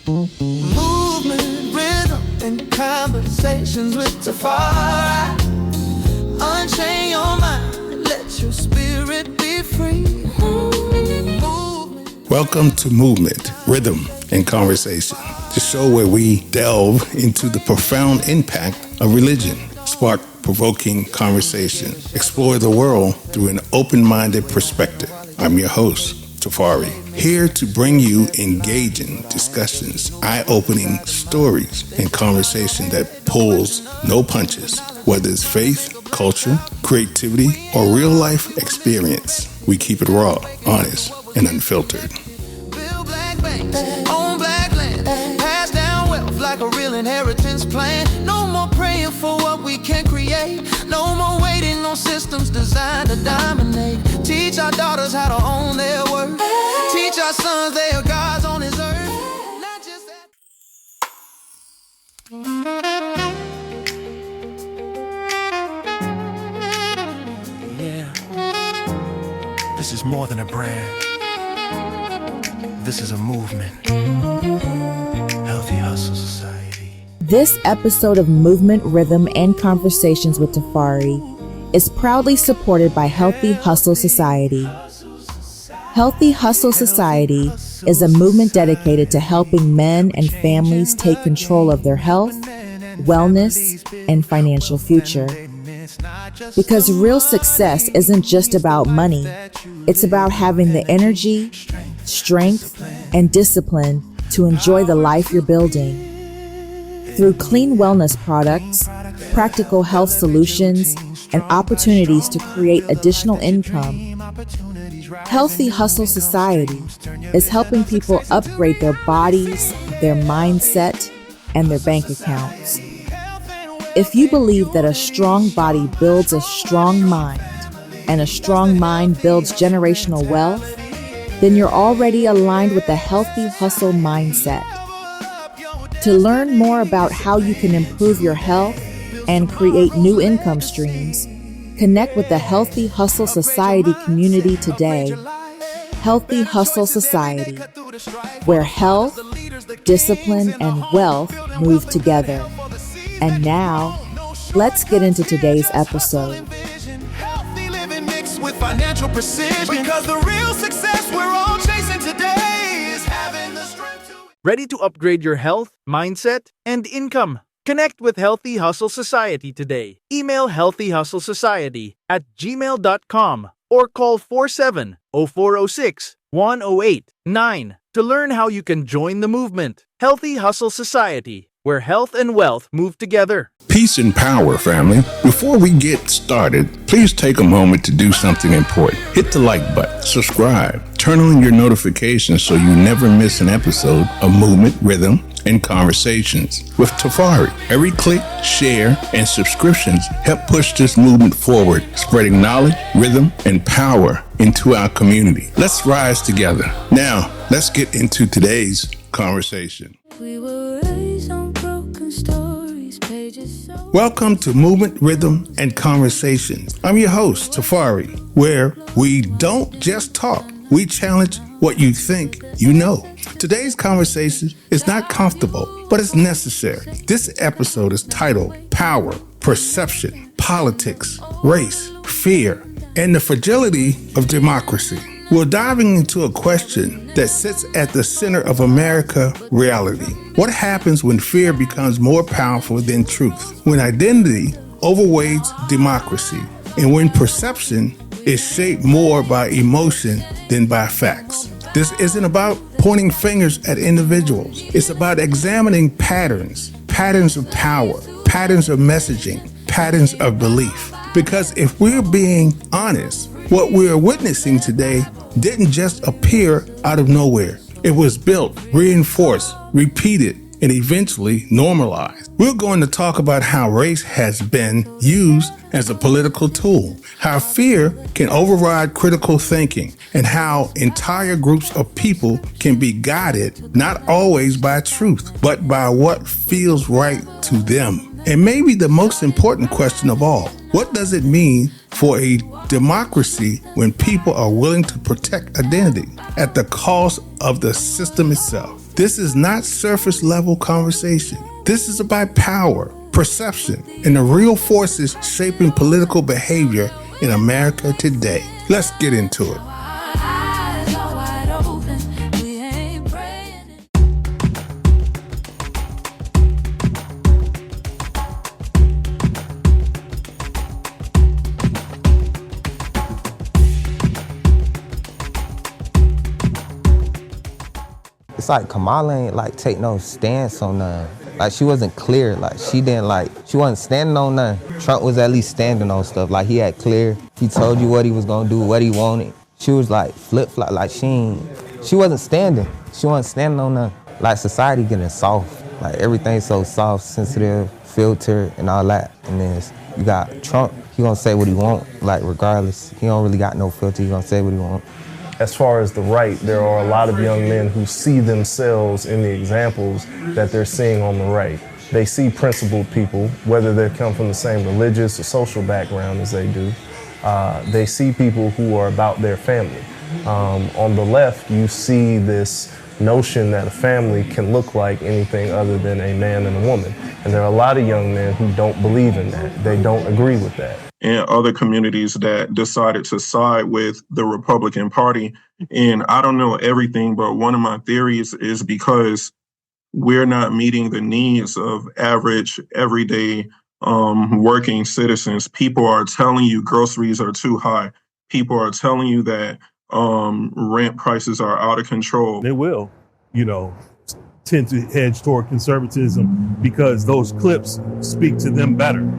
Movement, rhythm, and conversations with Tafari. Unchain your mind, let your spirit be free. Welcome to Movement, Rhythm, and Conversation, the show where we delve into the profound impact of religion, spark provoking conversation, explore the world through an open-minded perspective. I'm your host, Tafari, here to bring you engaging discussions, eye-opening stories, and conversation that pulls no punches. Whether it's faith, culture, creativity, or real-life experience, we keep it raw, honest, and unfiltered. Build black banks on black land, pass down wealth like a real inheritance plan. No more praying for what we can create, no more waiting on systems designed to dominate. Teach our daughters how to own their worth, teach our sons they are gods on this earth. Not just that. Yeah, this is more than a brand. This is a movement. Healthy Hustle Society. This episode of Movement, Rhythm, and Conversations with Tafari is proudly supported by Healthy Hustle Society. Healthy Hustle Society is a movement dedicated to helping men and families take control of their health, wellness, and financial future. Because real success isn't just about money, it's about having the energy, strength, and discipline to enjoy the life you're building. Through clean wellness products, practical health solutions, and opportunities to create additional income, Healthy Hustle Society is helping people upgrade their bodies, their mindset, and their bank accounts. If you believe that a strong body builds a strong mind, and a strong mind builds generational wealth, then you're already aligned with the Healthy Hustle mindset. To learn more about how you can improve your health and create new income streams, connect with the Healthy Hustle Society community today. Healthy Hustle Society, where health, discipline, and wealth move together. And now, let's get into today's episode. Healthy living mixed with financial precision, because the real success we're all chasing today is having the strength to... Ready to upgrade your health, mindset, and income? Connect with Healthy Hustle Society today. Email healthyhustlecociety@gmail.com or call 47-0406-1089 to learn how you can join the movement. Healthy Hustle Society, where health and wealth move together. Peace and power, family. Before we get started, please take a moment to do something important. Hit the like button, subscribe, turn on your notifications so you never miss an episode of Movement, Rhythm, and Conversations with Tafari. Every click, share, and subscriptions help push this movement forward, spreading knowledge, rhythm, and power into our community. Let's rise together. Now, let's get into today's conversation. We were raised on broken stories, pages so... Welcome to Movement, Rhythm, and Conversations. I'm your host, Tafari, where we don't just talk, we challenge what you think you know. Today's conversation is not comfortable, but it's necessary. This episode is titled Power, Perception, Politics, Race, Fear, and the Fragility of Democracy. We're diving into a question that sits at the center of America reality. What happens when fear becomes more powerful than truth? When identity overweights democracy? And when perception is shaped more by emotion than by facts? This isn't about pointing fingers at individuals. It's about examining patterns of power, patterns of messaging, patterns of belief. Because if we're being honest, what we're witnessing today didn't just appear out of nowhere. It was built, reinforced, repeated, and eventually normalized. We're going to talk about how race has been used as a political tool, how fear can override critical thinking, and how entire groups of people can be guided not always by truth, but by what feels right to them. And maybe the most important question of all, what does it mean for a democracy when people are willing to protect identity at the cost of the system itself? This is not surface level conversation. This is about power, perception, and the real forces shaping political behavior in America today. Let's get into it. Eyes are wide open, we ain't praying. It's like Kamala ain't like take no stance on none. Like she wasn't clear. Like she wasn't standing on none. Trump was at least standing on stuff. Like he had clear. He told you what he was gonna do, what he wanted. She was like flip-flop. Like she wasn't standing. She wasn't standing on none. Like society getting soft. Like everything's so soft, sensitive, filtered, and all that. And then you got Trump. He gonna say what he want. Like regardless, he don't really got no filter. He gonna say what he want. As far as the right, there are a lot of young men who see themselves in the examples that they're seeing on the right. They see principled people, whether they come from the same religious or social background as they do. They see people who are about their family. On the left, you see this notion that a family can look like anything other than a man and a woman. And there are a lot of young men who don't believe in that. They don't agree with that. And other communities that decided to side with the Republican Party. And I don't know everything, but one of my theories is because we're not meeting the needs of average, everyday working citizens. People are telling you groceries are too high. People are telling you that rent prices are out of control. They will, tend to hedge toward conservatism because those clips speak to them better.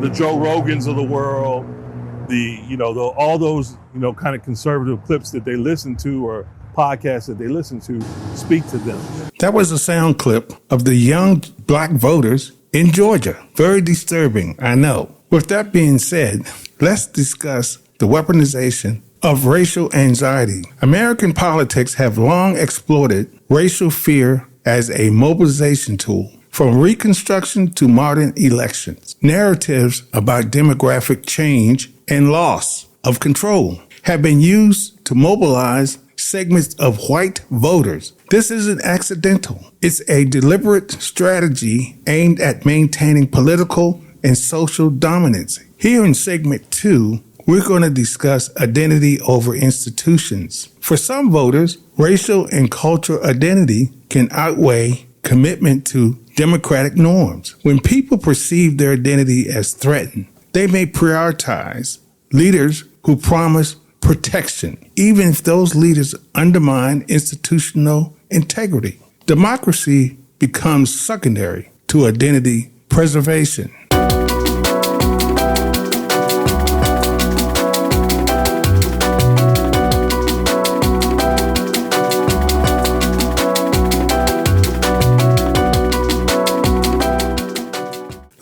The Joe Rogans of the world, all those, kind of conservative clips that they listen to or podcasts that they listen to speak to them. That was a sound clip of the young black voters in Georgia. Very disturbing, I know. With that being said, let's discuss the weaponization of racial anxiety. American politics have long exploited racial fear as a mobilization tool. From Reconstruction to modern elections, narratives about demographic change and loss of control have been used to mobilize segments of white voters. This isn't accidental. It's a deliberate strategy aimed at maintaining political and social dominance. Here in segment 2, we're going to discuss identity over institutions. For some voters, racial and cultural identity can outweigh commitment to democratic norms. When people perceive their identity as threatened, they may prioritize leaders who promise protection, even if those leaders undermine institutional integrity. Democracy becomes secondary to identity preservation.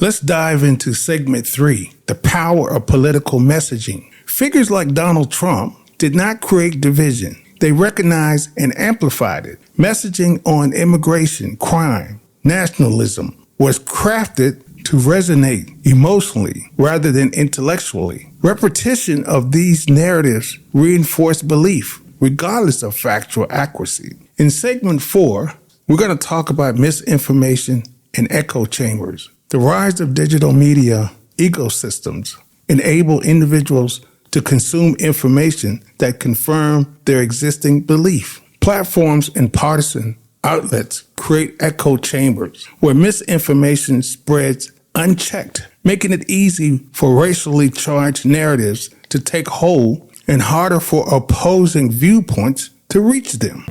Let's dive into segment 3, the power of political messaging. Figures like Donald Trump did not create division. They recognized and amplified it. Messaging on immigration, crime, nationalism was crafted to resonate emotionally rather than intellectually. Repetition of these narratives reinforce belief, regardless of factual accuracy. In segment 4, we're going to talk about misinformation and echo chambers. The rise of digital media ecosystems enable individuals to consume information that confirm their existing belief. Platforms and partisan outlets create echo chambers where misinformation spreads unchecked, making it easy for racially charged narratives to take hold and harder for opposing viewpoints to reach them.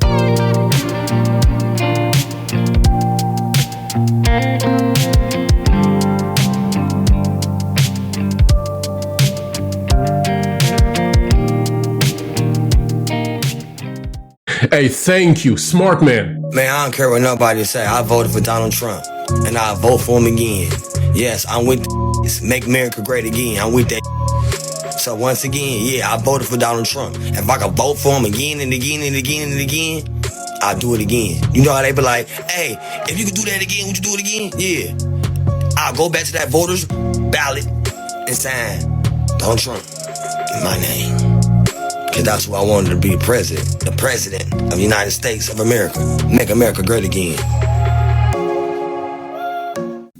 Hey, thank you, smart man. Man, I don't care what nobody say. I voted for Donald Trump, and I'll vote for him again. Yes, I'm with this. Make America great again. I'm with that. So once again, yeah, I voted for Donald Trump. If I could vote for him again and again and again and again, I'll do it again. You know how they be like, hey, if you could do that again, would you do it again? Yeah. I'll go back to that voters ballot and sign Donald Trump in my name. Cause that's who I wanted to be the president of the United States of America. Make America great again.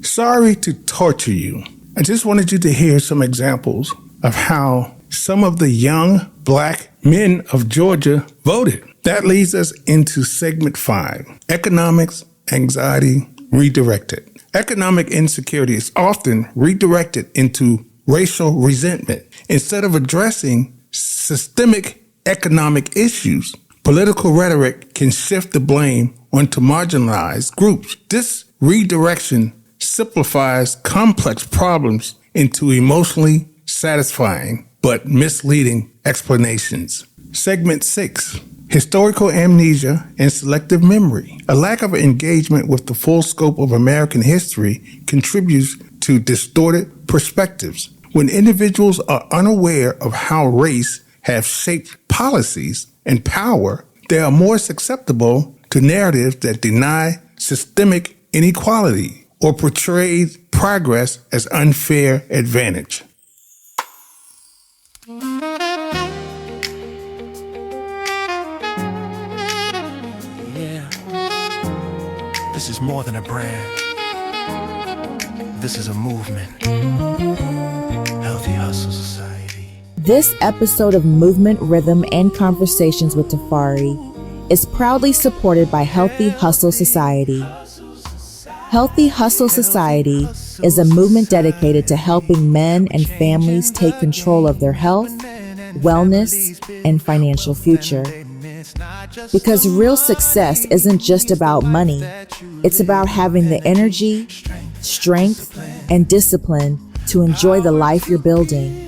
Sorry to torture you. I just wanted you to hear some examples of how some of the young black men of Georgia voted. That leads us into segment 5, economics, anxiety, redirected. Economic insecurity is often redirected into racial resentment. Instead of addressing systemic economic issues, political rhetoric can shift the blame onto marginalized groups. This redirection simplifies complex problems into emotionally satisfying but misleading explanations. Segment 6, historical amnesia and selective memory. A lack of engagement with the full scope of American history contributes to distorted perspectives. When individuals are unaware of how race have shaped policies and power, they are more susceptible to narratives that deny systemic inequality or portray progress as unfair advantage. Yeah. This is more than a brand. This is a movement. Healthy Hustle Society. This episode of Movement, Rhythm, and Conversations with Tafari is proudly supported by Healthy Hustle Society. Healthy Hustle Society is a movement dedicated to helping men and families take control of their health, wellness, and financial future. Because real success isn't just about money, it's about having the energy, strength, and discipline to enjoy the life you're building.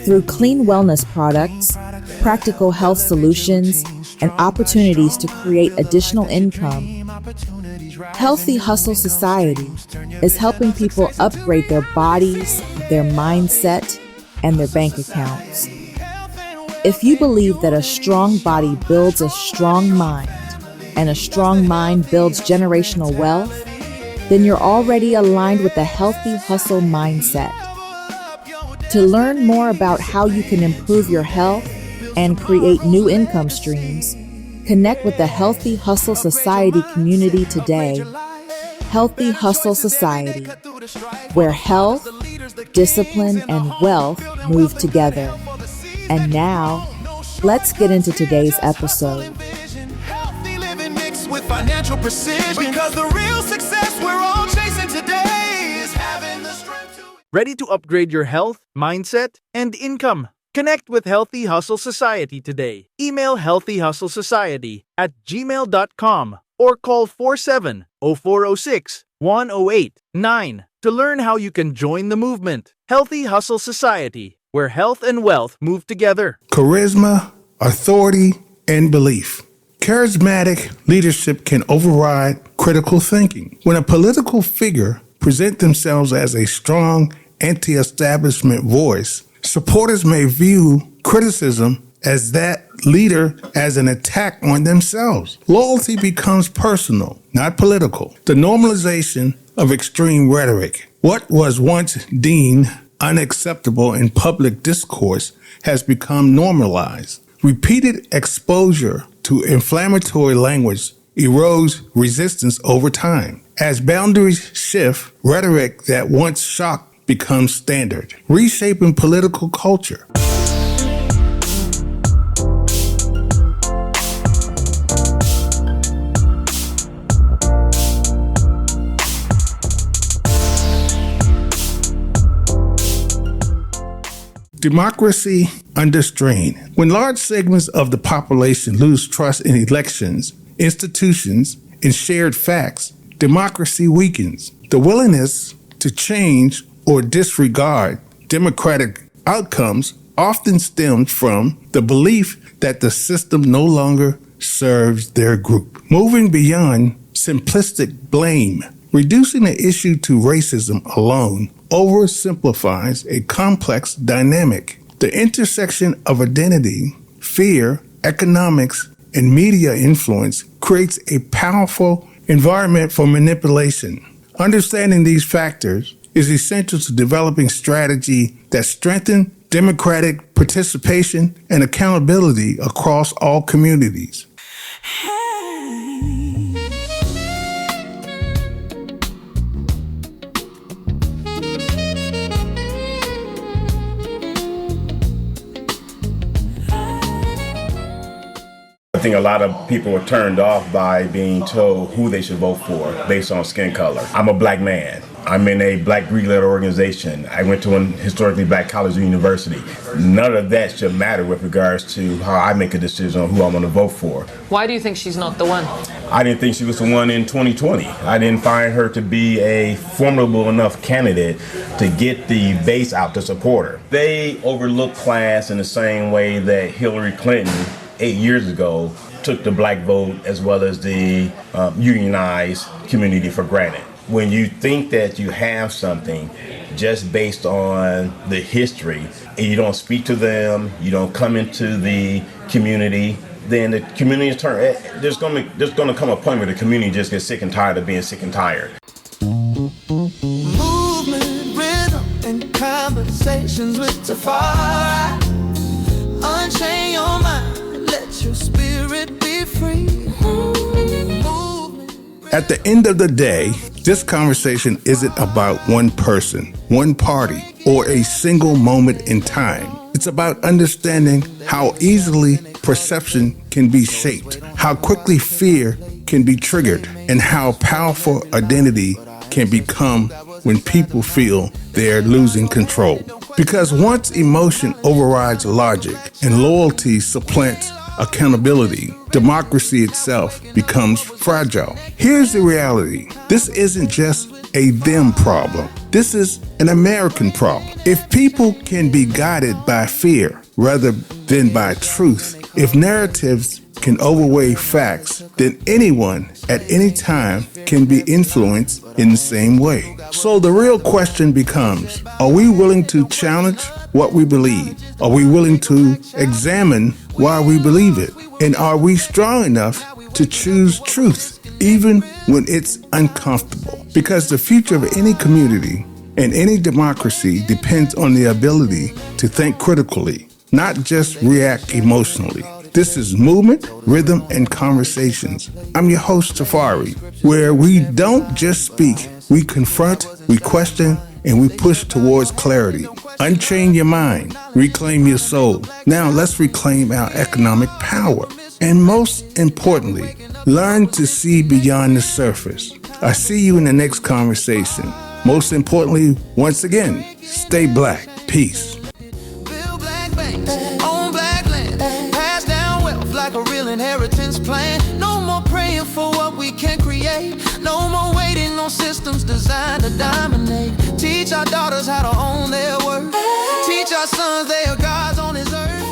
Through clean wellness products, practical health solutions, and opportunities to create additional income, Healthy Hustle Society is helping people upgrade their bodies, their mindset, and their bank accounts. If you believe that a strong body builds a strong mind, and a strong mind builds generational wealth, then you're already aligned with the Healthy Hustle mindset. To learn more about how you can improve your health and create new income streams, connect with the Healthy Hustle Society community today. Healthy Hustle Society, where health, discipline, and wealth move together. And now, let's get into today's episode. Healthy living mixed with financial precision. Because the real success we're all chasing today is having the strength to... Ready to upgrade your health, mindset, and income? Connect with Healthy Hustle Society today. Email healthyhustlecociety@gmail.com or call 47-0406-108-9 to learn how you can join the movement. Healthy Hustle Society, where health and wealth move together. Charisma, authority, and belief. Charismatic leadership can override critical thinking. When a political figure presents themselves as a strong anti-establishment voice, supporters may view criticism as that leader as an attack on themselves. Loyalty becomes personal, not political. The normalization of extreme rhetoric. What was once deemed unacceptable in public discourse has become normalized. Repeated exposure to inflammatory language erodes resistance over time. As boundaries shift, rhetoric that once shocked becomes standard, reshaping political culture. Democracy under strain. When large segments of the population lose trust in elections, institutions, and shared facts, democracy weakens. The willingness to change or disregard democratic outcomes often stems from the belief that the system no longer serves their group. Moving beyond simplistic blame, reducing the issue to racism alone oversimplifies a complex dynamic. The intersection of identity, fear, economics, and media influence creates a powerful environment for manipulation. Understanding these factors is essential to developing strategy that strengthen democratic participation, and accountability across all communities. I think a lot of people are turned off by being told who they should vote for based on skin color. I'm a black man. I'm in a black Greek-led organization. I went to an historically black college or university. None of that should matter with regards to how I make a decision on who I'm going to vote for. Why do you think she's not the one? I didn't think she was the one in 2020. I didn't find her to be a formidable enough candidate to get the base out to support her. They overlook class in the same way that Hillary Clinton 8 years ago took the black vote as well as the unionized community for granted. When you think that you have something just based on the history and you don't speak to them, you don't come into the community, then the community there's going to come a point where the community just gets sick and tired of being sick and tired. Movement, rhythm, and conversations with Tafari. Unchain your mind, let your spirit be free. At the end of the day, this conversation isn't about one person, one party, or a single moment in time. It's about understanding how easily perception can be shaped, how quickly fear can be triggered, and how powerful identity can become when people feel they're losing control. Because once emotion overrides logic and loyalty supplants accountability, democracy itself becomes fragile. Here's the reality. This isn't just a them problem. This is an American problem. If people can be guided by fear rather than by truth, if narratives can overweigh facts, then anyone at any time can be influenced in the same way. So the real question becomes, are we willing to challenge what we believe? Are we willing to examine why we believe it? And are we strong enough to choose truth, even when it's uncomfortable? Because the future of any community and any democracy depends on the ability to think critically, not just react emotionally. This is Movement, Rhythm, and Conversations. I'm your host, Tafari, where we don't just speak, we confront, we question, and we push towards clarity. Unchain your mind, reclaim your soul. Now let's reclaim our economic power. And most importantly, learn to see beyond the surface. I see you in the next conversation. Most importantly, once again, stay black. Peace. Build black banks on black land. Pass down wealth like a real inheritance plan. No more praying for what we can create. No more waiting on systems designed to dominate. Teach our daughters how to own their worth. Teach our sons they are gods on this earth.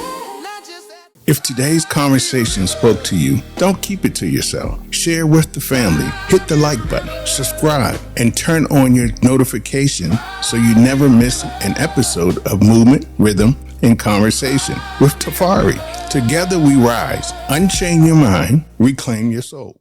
If today's conversation spoke to you, don't keep it to yourself. Share with the family, hit the like button, subscribe, and turn on your notification so you never miss an episode of Movement, Rhythm, and Conversation with Tafari. Together we rise. Unchain your mind, reclaim your soul.